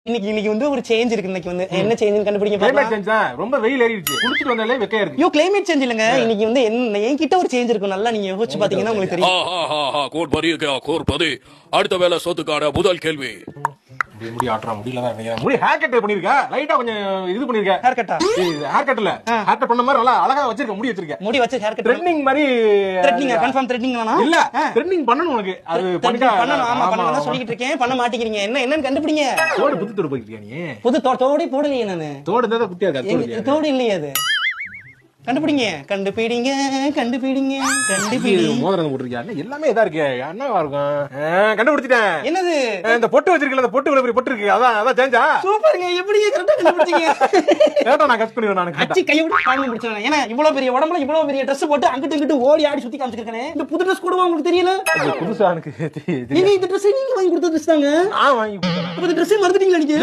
இன்னைக்கு வந்து ஒரு சேஞ்ச் இருக்கு. இன்னைக்கு வந்து என்ன சேஞ்ச் கண்டுபிடிங்க கிளைமேட் பாக்கலாம். சேஞ்ச் தான். ரொம்ப வெயில் ஏறிடுச்சு. குளிச்சிட்டு வந்தாலே வெக்கையா இருக்கு. யோ கிளைமேட் சேஞ்ச் இல்லங்க. இன்னைக்கு வந்து என்கிட்ட ஒரு சேஞ்ச் இருக்கும். நல்லா நீங்க யோசிச்சு பாத்தீங்கன்னா உங்களுக்கு தெரியும். கோட் பரி கோர் பதி. அடுத்த வேலை சொத்துக்கார முதல் கேள்வி. முடி ஆட்றா முடியல தான் நினைக்கிறேன். முடி ஹேர் கட் பண்ணிருக்க. லைட்டா கொஞ்சம் இது பண்ணிருக்க. ஹேர் கட்டா? ஹேர் கட் இல்ல. ஹேர் கட் பண்ண மாதிரி நல்லா அழகா வச்சிருக்க. முடி வச்சிருக்க. முடி வச்சு ஹேர் கட். த்ரெட்டிங் மாதிரி. த்ரெட்டிங் கன்ஃபார்ம் த்ரெட்டிங் தானா? இல்ல. த்ரெட்டிங் பண்ணனும் உனக்கு. அது பண்ணனும். ஆமா பண்ணனும் சொல்லிட்டு இருக்கேன். பண்ண மாட்டீங்க. என்னன்னு கண்டுபிடிங்க. தோடு புது தோடு போயிட்டியா நீ? புது தோடே போடலையே நானு. தோடு இருந்தா குட்டியா இருக்கா? தோடு இல்லையே அது. கண்டுபிடிங்க. மோதிரம் போட்டுருக்கியா? எல்லாமே இதா இருக்கு. என்னவா இருக்கும்? கண்டுபிடிச்சிட்டேன். என்னது? இந்த பொட்டு வச்சிருக்கல, அந்த பொட்டு இவ்வளவு பொட்டு இருக்கு. அதான் சேஞ்சா? சூப்பர்ங்க. எப்படி கரெக்ட்டா கண்டுபிடிச்சீங்க? கேட்டா நான் கட் பண்ணிடுவேன். நான் அச்சி கையோட காண முடிச்சேன். ஏன்னா இவ்வளவு பெரிய உடம்புல இவ்வளவு பெரிய Dress போட்டு அங்கிட்டு இங்கிட்டு ஓடி ஆடி சுத்தி காமிச்சிருக்கனே. இந்த புது Dress கூட உங்களுக்கு தெரியல? புதுசா எனக்கு நீங்க இந்த Dress நீங்க வாங்கி கொடுத்த Dress தாங்க. நான் வாங்கி கொடுத்தேன். அப்ப இந்த Dress மறந்துட்டீங்களா நீங்க?